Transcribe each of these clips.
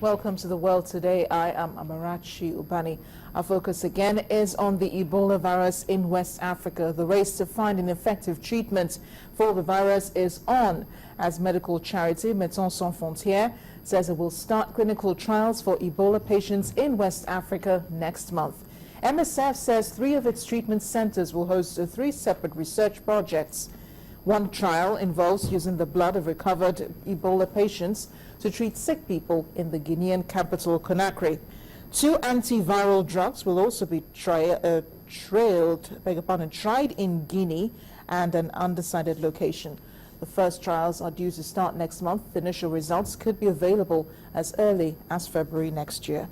Welcome to the World Today. I am Amarachi Ubani. Our focus again is on the Ebola virus in West Africa. The race to find an effective treatment for the virus is on, as medical charity Médecins Sans Frontières says it will start clinical trials for Ebola patients in West Africa next month. MSF says 3 of its treatment centers will host 3 separate research projects. One trial involves using the blood of recovered Ebola patients to treat sick people in the Guinean capital, Conakry. 2 antiviral drugs will also be tried in Guinea and an undecided location. The first trials are due to start next month. The initial results could be available as early as February next year.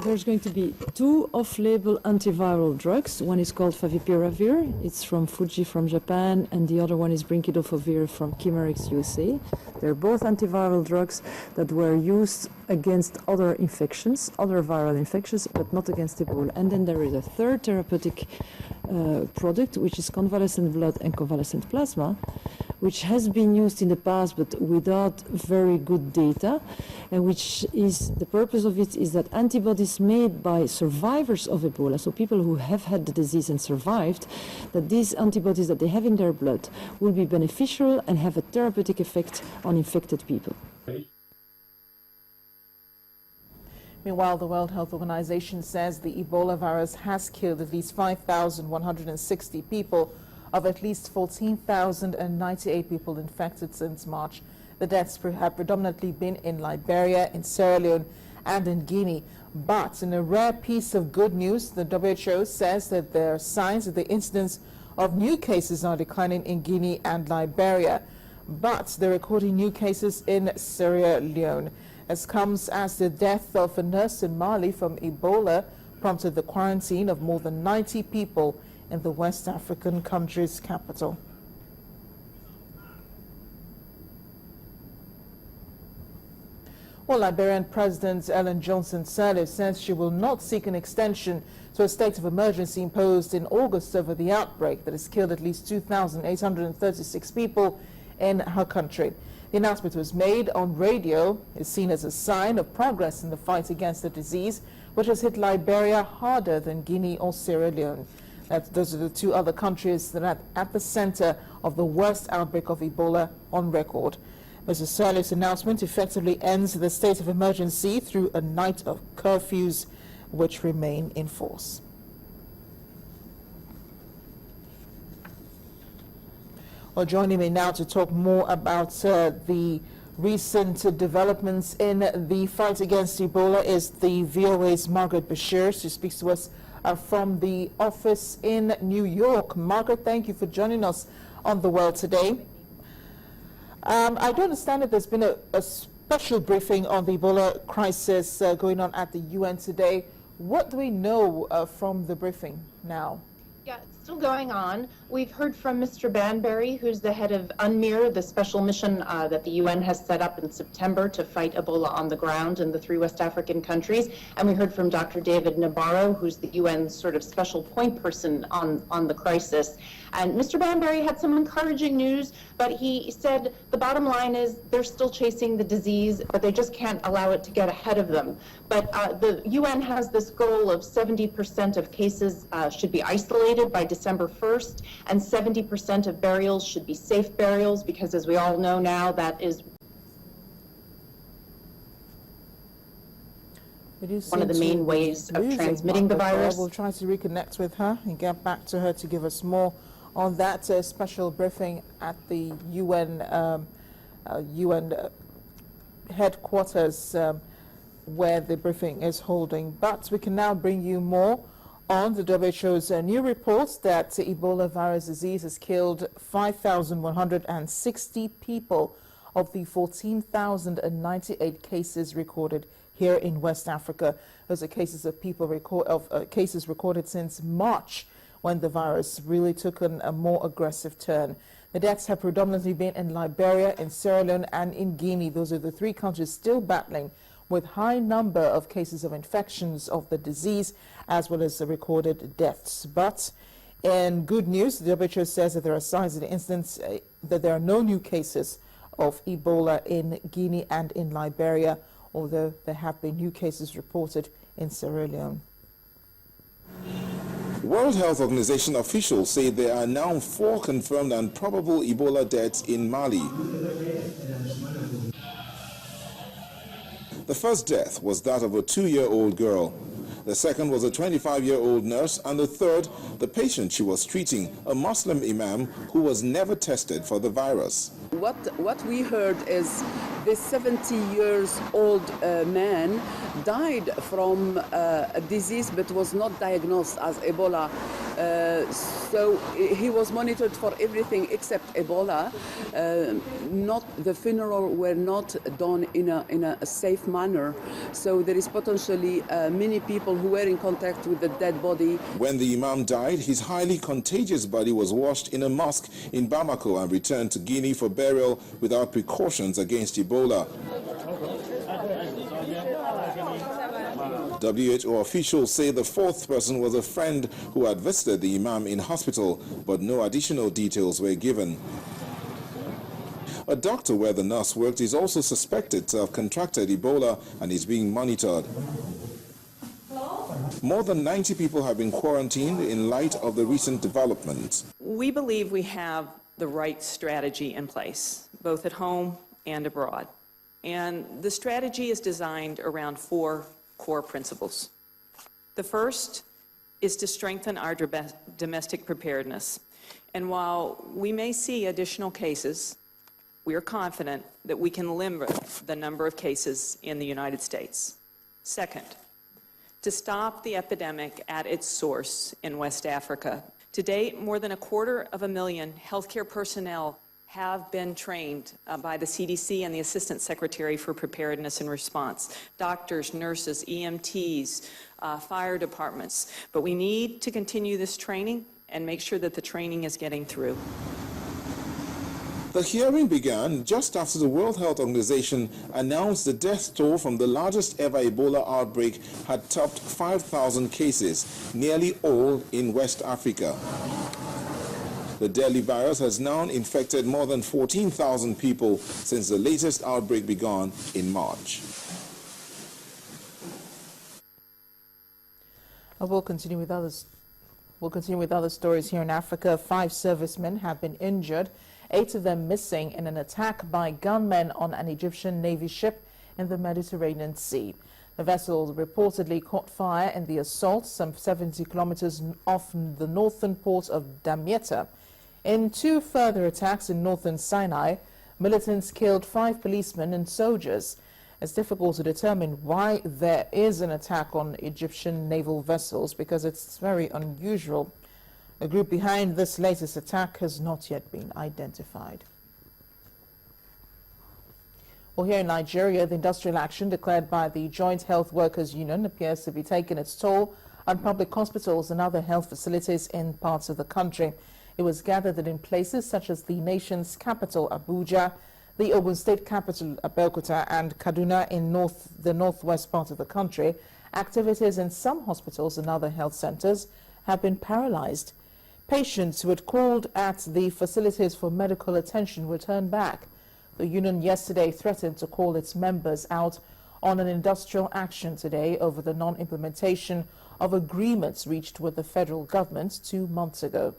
There's going to be 2 off-label antiviral drugs. One is called favipiravir. It's from Fuji from Japan, and the other one is brincidofovir from Chimerix, USA. They're both antiviral drugs that were used against other infections, other viral infections, but not against Ebola. And then there is a third therapeutic product, which is convalescent blood and convalescent plasma, which has been used in the past but without very good data, and which is, the purpose of it is that antibodies made by survivors of Ebola, so people who have had the disease and survived, that these antibodies that they have in their blood will be beneficial and have a therapeutic effect on infected people. Meanwhile, the World Health Organization says the Ebola virus has killed at least 5,160 people, of at least 14,098 people infected since March. The deaths have predominantly been in Liberia, in Sierra Leone, and in Guinea. But in a rare piece of good news, the WHO says that there are signs that the incidence of new cases are declining in Guinea and Liberia. But they're recording new cases in Sierra Leone. This comes as the death of a nurse in Mali from Ebola prompted the quarantine of more than 90 people in the West African country's capital. Well, Liberian President Ellen Johnson Sirleaf says she will not seek an extension to a state of emergency imposed in August over the outbreak that has killed at least 2,836 people in her country. The announcement was made on radio, is seen as a sign of progress in the fight against the disease, which has hit Liberia harder than Guinea or Sierra Leone. Those are the 2 other countries that are at the center of the worst outbreak of Ebola on record. Mr. Sirleaf's announcement effectively ends the state of emergency through a night of curfews which remain in force. Well, joining me now to talk more about the recent developments in the fight against Ebola is the VOA's Margaret Besheer. She speaks to us from the office in New York. Margaret, thank you for joining us on The World Today. I do understand that there's been a special briefing on the Ebola crisis going on at the UN today. What do we know from the briefing now? Yeah, it's still going on. We've heard from Mr. Banbury, who's the head of UNMIR, the special mission that the UN has set up in September to fight Ebola on the ground in the 3 West African countries. And we heard from Dr. David Nabarro, who's the UN's sort of special point person on the crisis. And Mr. Banbury had some encouraging news, but he said the bottom line is they're still chasing the disease, but they just can't allow it to get ahead of them. But the UN has this goal of 70% of cases should be isolated by December 1st, and 70% of burials should be safe burials, because as we all know now, that is one of the main ways of transmitting the virus. We'll try to reconnect with her and get back to her to give us more on that special briefing at the UN headquarters where the briefing is holding. But we can now bring you more on the WHO's new report that Ebola virus disease has killed 5,160 people of the 14,098 cases recorded here in West Africa. Those are cases of cases recorded since March, when the virus really took a more aggressive turn. The deaths have predominantly been in Liberia, in Sierra Leone, and in Guinea. Those are the 3 countries still battling with high number of cases of infections of the disease, as well as the recorded deaths. But In good news, the WHO says that there are signs of the incidents that there are no new cases of Ebola in Guinea and in Liberia, although there have been new cases reported in Sierra Leone. World Health Organization officials say there are now 4 confirmed and probable Ebola deaths in Mali. The first death was that of a 2-year-old girl. The second was a 25-year-old nurse, and the third, the patient she was treating, a Muslim imam who was never tested for the virus. What we heard is this 70-year-old man died from a disease but was not diagnosed as Ebola. So he was monitored for everything except Ebola. The funeral were not done in a safe manner. So there is potentially many people who were in contact with the dead body. When the imam died, his highly contagious body was washed in a mosque in Bamako and returned to Guinea for burial without precautions against Ebola. WHO officials say the 4th person was a friend who had visited the imam in hospital, but no additional details were given. A doctor where the nurse worked is also suspected to have contracted Ebola and is being monitored. More than 90 people have been quarantined in light of the recent developments. We believe we have the right strategy in place, both at home and abroad. And the strategy is designed around 4 core principles. The first is to strengthen our domestic preparedness. And while we may see additional cases, we are confident that we can limit the number of cases in the United States. Second, to stop the epidemic at its source in West Africa. To date, more than 250,000 healthcare personnel have been trained by the CDC and the Assistant Secretary for Preparedness and Response. Doctors, nurses, EMTs, fire departments. But we need to continue this training and make sure that the training is getting through. The hearing began just after the World Health Organization announced the death toll from the largest ever Ebola outbreak had topped 5,000 cases, nearly all in West Africa. The deadly virus has now infected more than 14,000 people since the latest outbreak began in March. We'll continue with other stories here in Africa. 5 servicemen have been injured, 8 of them missing in an attack by gunmen on an Egyptian Navy ship in the Mediterranean Sea. The vessel reportedly caught fire in the assault some 70 kilometers off the northern port of Damietta. In 2 further attacks in northern Sinai, militants killed 5 policemen and soldiers. It's difficult to determine why there is an attack on Egyptian naval vessels because it's very unusual. The group behind this latest attack has not yet been identified. Well, here in Nigeria, the industrial action declared by the Joint Health Workers Union appears to be taking its toll on public hospitals and other health facilities in parts of the country. It was gathered that in places such as the nation's capital, Abuja, the Ogun State capital, Abeokuta, and Kaduna in the northwest part of the country, activities in some hospitals and other health centers have been paralyzed. Patients who had called at the facilities for medical attention were turned back. The union yesterday threatened to call its members out on an industrial action today over the non-implementation of agreements reached with the federal government 2 months ago.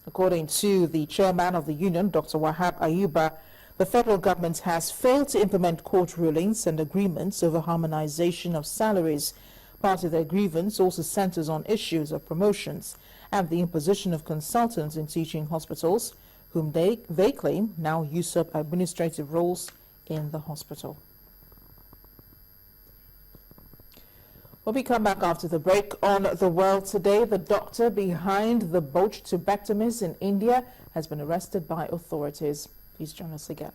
According to the chairman of the union, Dr. Wahab Ayuba, the federal government has failed to implement court rulings and agreements over harmonization of salaries. Part of their grievance also centers on issues of promotions and the imposition of consultants in teaching hospitals, whom they claim now usurp administrative roles in the hospital. When we come back after the break, on The World Today, the doctor behind the botched tubectomies in India has been arrested by authorities. Please join us again.